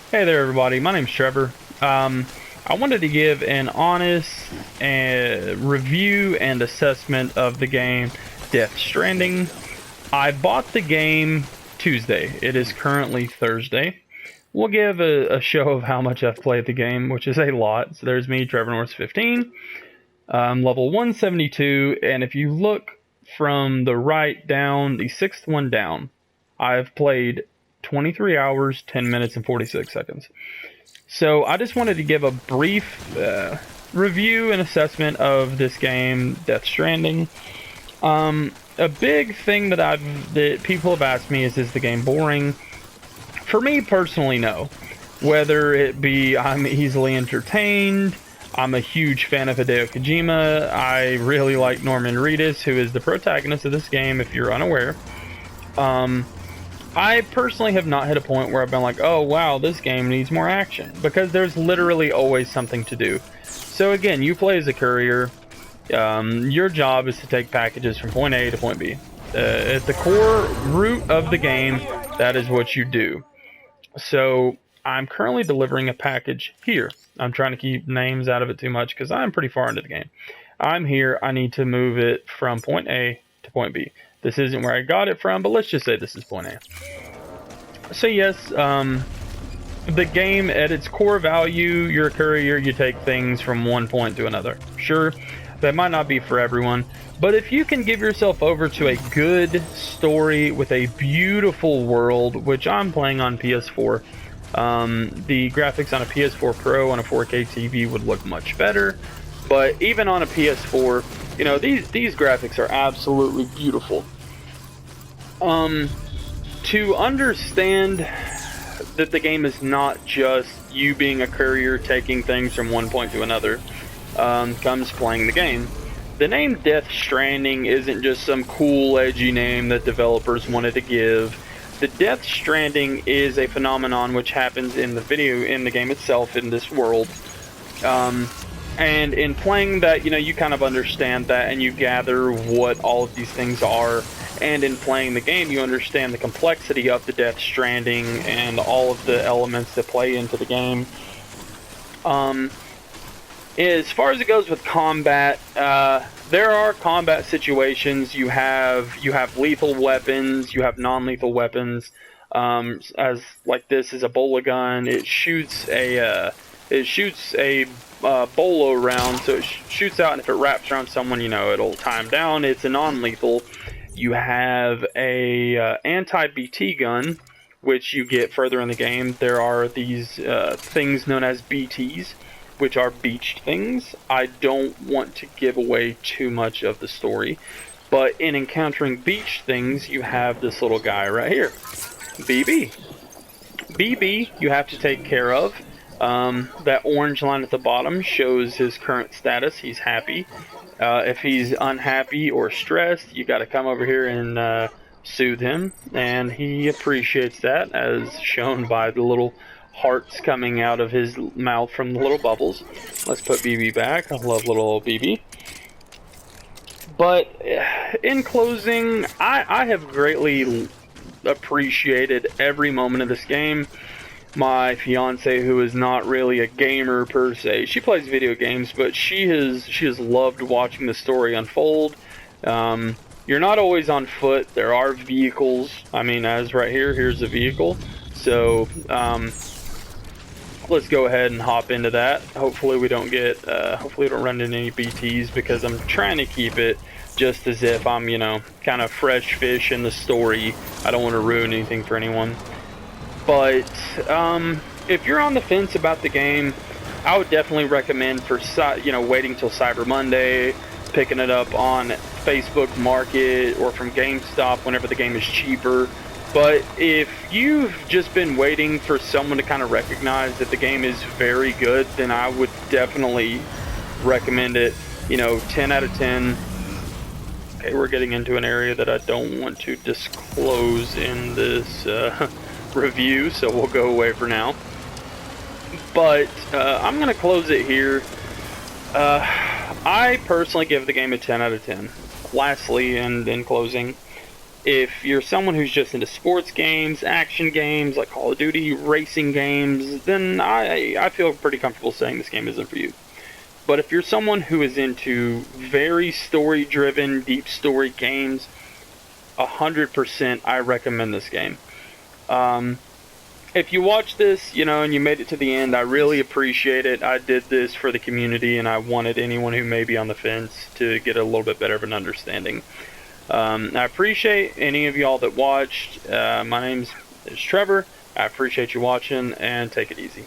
Hey there, everybody. My name's Trevor. I wanted to give an honest review and assessment of the game Death Stranding. I bought the game Tuesday. It is currently Thursday. We'll give a show of how much I've played the game, which is a lot. So there's me, Trevor Norris 15, level 172, and if you look from the right down, the sixth one down, I've played 23 hours, 10 minutes, and 46 seconds. So I just wanted to give a brief review and assessment of this game, Death Stranding. A big thing that people have asked me is the game boring? For me personally, no. Whether it be I'm easily entertained, I'm a huge fan of Hideo Kojima, I really like Norman Reedus, who is the protagonist of this game, if you're unaware. I personally have not hit a point where I've been like, oh wow, this game needs more action, because there's literally always something to do. So again, you play as a courier. Your job is to take packages from point A to point B. At the core root of the game, that is what you do. So I'm currently delivering a package here. I'm trying to keep names out of it too much because I'm pretty far into the game. I'm here. I need to move it from point A to point B. This isn't where I got it from, but let's just say this is point A. So yes, the game at its core value, you're a courier, you take things from one point to another. Sure, that might not be for everyone, but if you can give yourself over to a good story with a beautiful world, which I'm playing on PS4, the graphics on a PS4 Pro on a 4K TV would look much better, but even on a PS4, you know, these graphics are absolutely beautiful. To understand that the game is not just you being a courier taking things from one point to another, comes playing the game. The name Death Stranding isn't just some cool, edgy name that developers wanted to give. The Death Stranding is a phenomenon which happens in the game itself, in this world. And in playing that, you know, you kind of understand that and you gather what all of these things are. And in playing the game, you understand the complexity of the Death Stranding and all of the elements that play into the game. As far as it goes with combat, there are combat situations. You have lethal weapons, you have non-lethal weapons. As like this is a bola gun. It shoots a bolo round, so it shoots out, and if it wraps around someone, you know, it'll time down. It's a non-lethal. You have a anti-BT gun, which you get further in the game. There are these things known as BTs, which are beached things. I don't want to give away too much of the story, but in encountering beached things, you have this little guy right here, BB. BB you have to take care of. That orange line at the bottom shows his current status. He's happy. If he's unhappy or stressed, you got to come over here and soothe him, and he appreciates that, as shown by the little hearts coming out of his mouth from the little bubbles. Let's put BB back. I love little old BB. But in closing, I have greatly appreciated every moment of this game. My fiance, who is not really a gamer per se, she plays video games, but she has loved watching the story unfold. You're not always on foot. There are vehicles. I mean, as right here, here's a vehicle. So let's go ahead and hop into that. Hopefully we don't run into any BTs, because I'm trying to keep it just as if I'm, you know, kind of fresh fish in the story. I don't want to ruin anything for anyone. But if you're on the fence about the game, I would definitely recommend waiting till Cyber Monday, picking it up on Facebook Market or from GameStop whenever the game is cheaper. But if you've just been waiting for someone to kind of recognize that the game is very good, then I would definitely recommend it. You know, 10 out of 10. Okay, we're getting into an area that I don't want to disclose in this review, so we'll go away for now. But I'm going to close it here. I personally give the game a 10 out of 10. Lastly, and in closing, If you're someone who's just into sports games, action games like Call of Duty, racing games, then I feel pretty comfortable saying this game isn't for you. But if you're someone who is into very story-driven, deep story games, 100% I recommend this game. If you watch this, and you made it to the end, I really appreciate it. I did this for the community, and I wanted anyone who may be on the fence to get a little bit better of an understanding. I appreciate any of y'all that watched. My name is Trevor. I appreciate you watching, and take it easy.